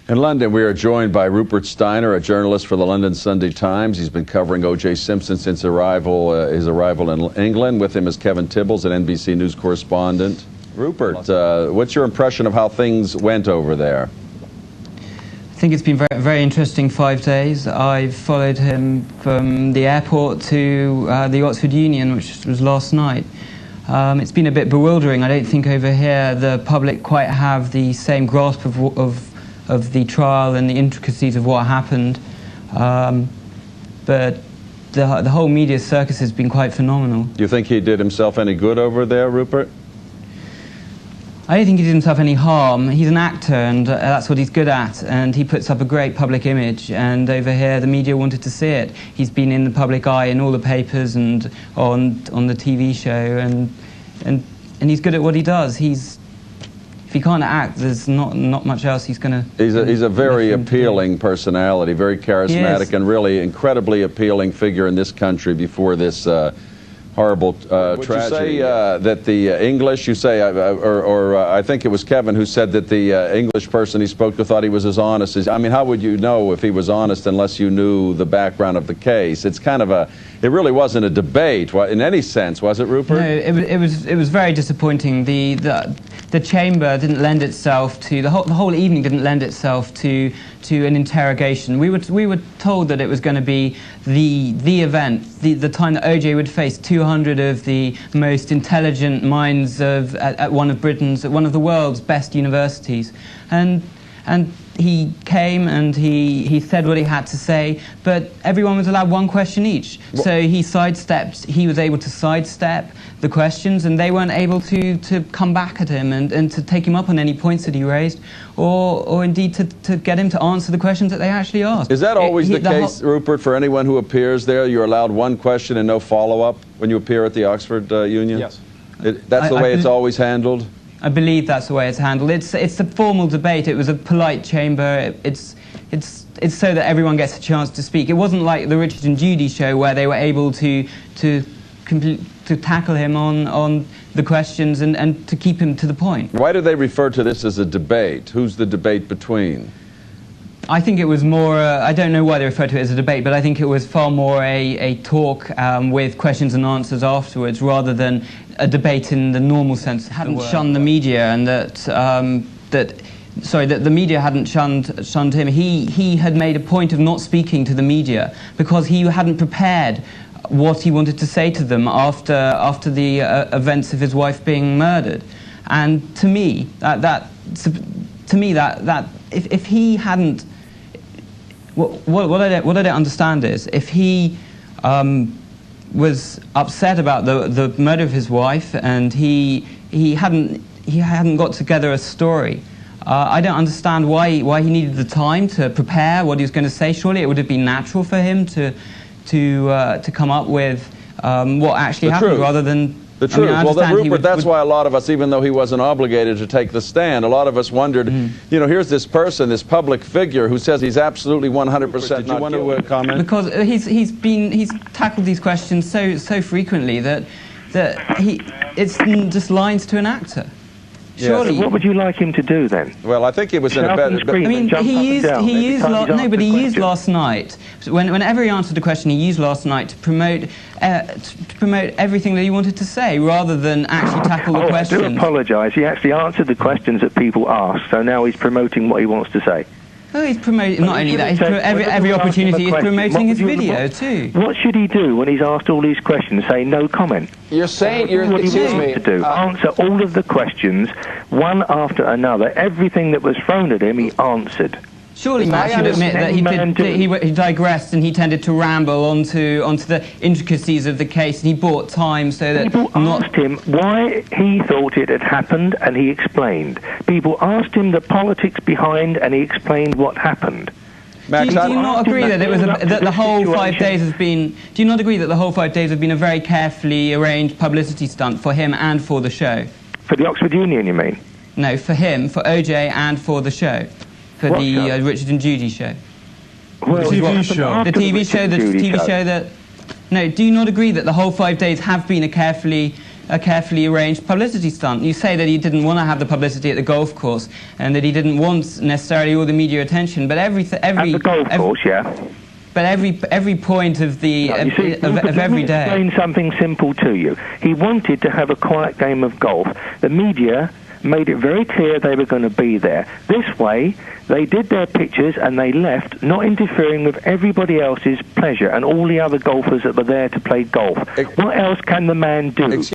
In London, we are joined by Rupert Steiner, a journalist for the London Sunday Times. He's been covering O.J. Simpson since his arrival in England. With him is Kevin Tibbles, an NBC News correspondent. Rupert, what's your impression of how things went over there? I think it's been very interesting 5 days. I've followed him from the airport to the Oxford Union, which was last night. It's been a bit bewildering. I don't think over here the public quite have the same grasp of the trial and the intricacies of what happened. But the whole media circus has been quite phenomenal. Do you think he did himself any good over there, Rupert? I don't think he did himself any harm. He's an actor, and that's what he's good at, and he puts up a great public image, and over here the media wanted to see it. He's been in the public eye in all the papers and on the TV show, and he's good at what he does. If he can't act, there's not much else he's going to... He's a very appealing personality, very charismatic, and really incredibly appealing figure in this country before this horrible tragedy. Would you say that the English, I think it was Kevin who said that the English person he spoke to thought he was as honest as... I mean, how would you know if he was honest unless you knew the background of the case? It's kind of it really wasn't a debate in any sense, was it, Rupert? No, it was very disappointing. The chamber didn't lend itself to, the whole evening didn't lend itself to an interrogation. We were told that it was going to be the event, the time that O.J. would face 200 of the most intelligent minds at one of the world's best universities, and he came and he said what he had to say, but everyone was allowed one question each. So he was able to sidestep the questions, and they weren't able to come back at him and to take him up on any points that he raised, or indeed to get him to answer the questions that they actually asked. Is that always the case, Rupert, for anyone who appears there? You're allowed one question and no follow-up when you appear at the Oxford Union? Yes. That's the way it's always handled? I believe that's the way it's handled. It's a formal debate. It was a polite chamber. It's so that everyone gets a chance to speak. It wasn't like the Richard and Judy show where they were able to tackle him on the questions and to keep him to the point. Why do they refer to this as a debate? Who's the debate between? I think it was more, I don't know why they refer to it as a debate, but I think it was far more a talk with questions and answers afterwards, rather than a debate in the normal sense. Hadn't shunned the media, and that the media hadn't shunned him. He had made a point of not speaking to the media because he hadn't prepared what he wanted to say to them after the events of his wife being murdered. And to me, if he hadn't, what I don't understand is if he was upset about the murder of his wife and he hadn't got together a story. I don't understand why he needed the time to prepare what he was going to say. Surely it would have been natural for him to come up with what actually happened, rather than the truth. Well, Rupert, that's why a lot of us, even though he wasn't obligated to take the stand, a lot of us wondered, you know, here's this person, this public figure who says he's absolutely 100% Did you want to comment? Because he's tackled these questions so frequently that it's just lines to an actor. Surely. So what would you like him to do then? Well, I think it was in a better... I mean, he used last night, whenever he answered a question, he used last night to promote everything that he wanted to say, rather than actually tackle the questions. I do apologise. He actually answered the questions that people asked, so now he's promoting what he wants to say. Oh, he's promoting, not only that, every opportunity he's promoting his video too. What should he do when he's asked all these questions? Say no comment. You're saying, excuse me. To do. Answer all of the questions, one after another. Everything that was thrown at him, he answered. Surely Matt should admit that he digressed and he tended to ramble onto the intricacies of the case, and he bought time so that... People asked him why he thought it had happened, and he explained. People asked him the politics behind, and he explained what happened. Do you not agree that the whole 5 days has been... Do you not agree that the whole 5 days have been a very carefully arranged publicity stunt for him and for the show? For the Oxford Union, you mean? No, for him, for O.J. and for the show. For the Richard and Judy show. Well, the TV show. The TV show that... No, do you not agree that the whole 5 days have been a carefully a carefully arranged publicity stunt. You say that he didn't want to have the publicity at the golf course and that he didn't want necessarily all the media attention, but every at the golf course, yeah. But every point of the of every day. Let me explain something simple to you. He wanted to have a quiet game of golf. The media made it very clear they were going to be there. This way, they did their pictures and they left, not interfering with everybody else's pleasure and all the other golfers that were there to play golf. What else can the man do?